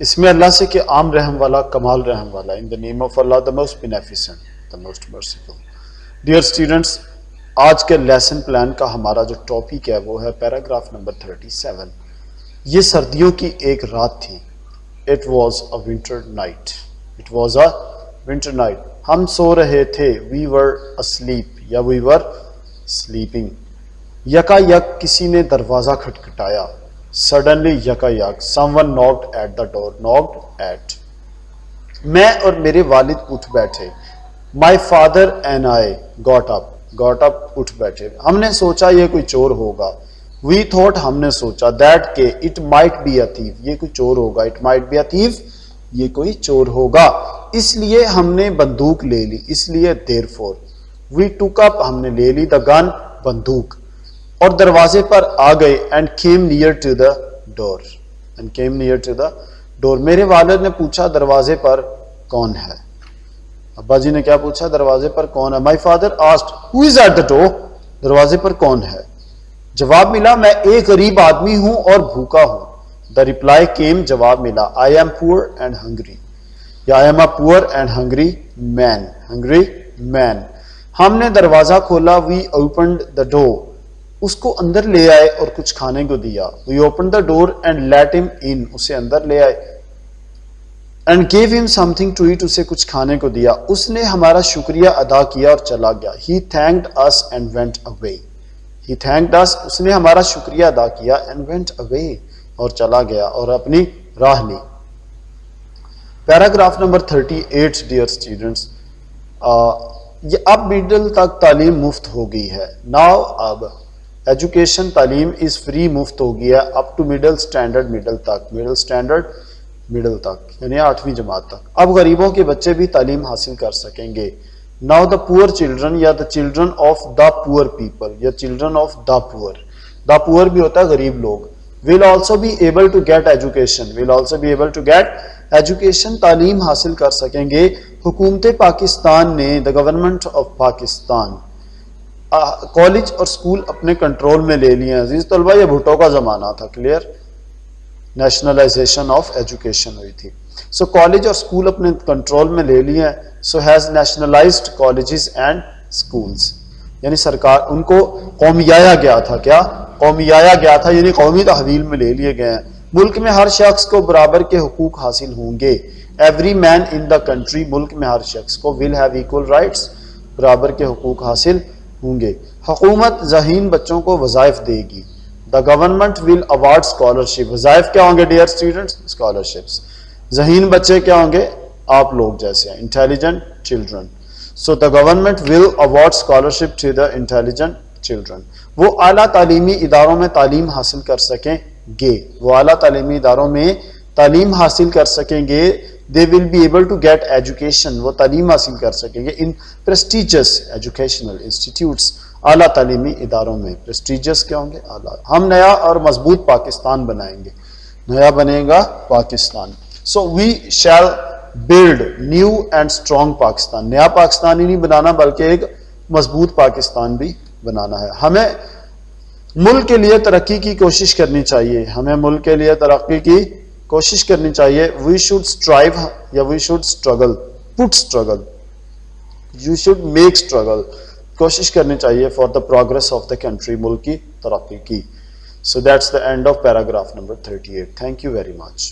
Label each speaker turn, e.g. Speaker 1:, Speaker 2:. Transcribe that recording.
Speaker 1: اس میں اللہ سے کہ عام رحم والا کمال رحم والا. ان the name of Allah the most beneficent, the most merciful. Dear students, آج کے لیسن پلان کا ہمارا جو ٹاپک ہے وہ ہے پیراگراف نمبر 37. یہ سردیوں کی ایک رات تھی. It was a winter night. It was a winter night. ہم سو رہے تھے. We were asleep یا we were sleeping. یکا یک کسی نے دروازہ کھٹکھٹایا. Suddenly یکا یک someone knocked at the door. Knocked at. میں اور میرے والد اٹھ بیٹھے. My father and I got up. Got up اٹھ بیٹھے. ہم نے سوچا یہ کوئی چور ہوگا. We thought ہم نے سوچا that کہ it might be a thief. یہ کوئی چور ہوگا. It might be a thief. یہ کوئی چور ہوگا. اس لیے ہم نے بندوق لے لی. اس لیے therefore. We took up ہم نے لے لی the gun بندوق. اور دروازے پر آ گئے and came near to the door. And came near to the door. میرے والد نے پوچھا دروازے پر کون ہے. ابا جی نے کیا پوچھا دروازے پر کون ہے. My father asked who is at the door. دروازے پر کون ہے. جواب ملا میں ایک غریب آدمی ہوں اور بھوکا ہوں. The reply came جواب ملا I am poor and hungry. یا I am a poor and hungry man. Hungry man. ہم نے دروازہ کھولا. We opened the door. اس کو اندر لے آئے اور کچھ کھانے کو دیا. We opened the door and let him in. اسے اندر لے آئے. And gave him something to eat. اسے کچھ کھانے کو دیا. اس نے ہمارا شکریہ ادا کیا اور چلا گیا. He thanked us and went away. He thanked us. اس نے ہمارا شکریہ ادا کیا and went away. اور چلا گیا اور اپنی راہ لی. Paragraph number 38 dear students. یہ اب مڈل تک تعلیم مفت ہو گئی ہے. Now اب ایجوکیشن تعلیم از فری مفت ہو گیا up to middle standard middle تک. مڈل اسٹینڈرڈ مڈل تک یعنی 8ویں جماعت تک. اب غریبوں کے بچے بھی تعلیم حاصل کر سکیں گے. Now the poor children یا the children of the poor people یا children of the poor. The poor بھی ہوتا ہے غریب لوگ. Will also be able to get education. Will also be able to get education. تعلیم حاصل کر سکیں گے. حکومت پاکستان نے the government of Pakistan college اور سکول اپنے کنٹرول میں لے لیے ہیں. عزیز طلبہ یہ بھٹو کا زمانہ تھا. کلیئر. نیشنلائزیشن آف ایجوکیشن ہوئی تھی. سو کالج اور سکول اپنے کنٹرول میں لے لیے ہیں. So has nationalised colleges and schools. یعنی سرکار ان کو قومیایا گیا تھا. کیا قومیایا گیا تھا یعنی قومی تحویل میں لے لیے گئے ہیں. ملک میں ہر شخص کو برابر کے حقوق حاصل ہوں گے. Every man in the country. ملک میں ہر شخص کو ول ہیو ایکول رائٹس. برابر کے حقوق حاصل ہوں گے. حکومت ذہین بچوں کو وظائف دے گی. The government will award scholarship. وظائف کیا ہوں گے ڈیئر اسٹوڈنٹس؟ اسکالرشپس. ذہین بچے کیا ہوں گے؟ آپ لوگ جیسے ہیں. Intelligent children. So the government will award scholarship to the intelligent children. وہ اعلیٰ تعلیمی اداروں میں تعلیم حاصل کر سکیں گے. وہ اعلیٰ تعلیمی اداروں میں تعلیم حاصل کر سکیں گے. They will be able to get education. وہ تعلیم حاصل کر سکیں گے in prestigious educational institutes. اعلیٰ تعلیمی اداروں میں. prestigious کیا ہوں گے؟ اعلیٰ. ہم نیا اور مضبوط پاکستان بنائیں گے. نیا بنے گا Pakistan. So we shall build new and strong Pakistan. نیا پاکستان ہی نہیں بنانا بلکہ ایک مضبوط پاکستان بھی بنانا ہے. ہمیں ملک کے لیے ترقی کی کوشش کرنی چاہیے. ہمیں ملک کے لیے ترقی کی کوشش کرنی چاہیے. We should strive یا we should struggle. Put struggle. You should make struggle. کوشش کرنی چاہیے for the progress of the country. ملک کی ترقی کی. So that's the end of paragraph number 38. Thank you very much.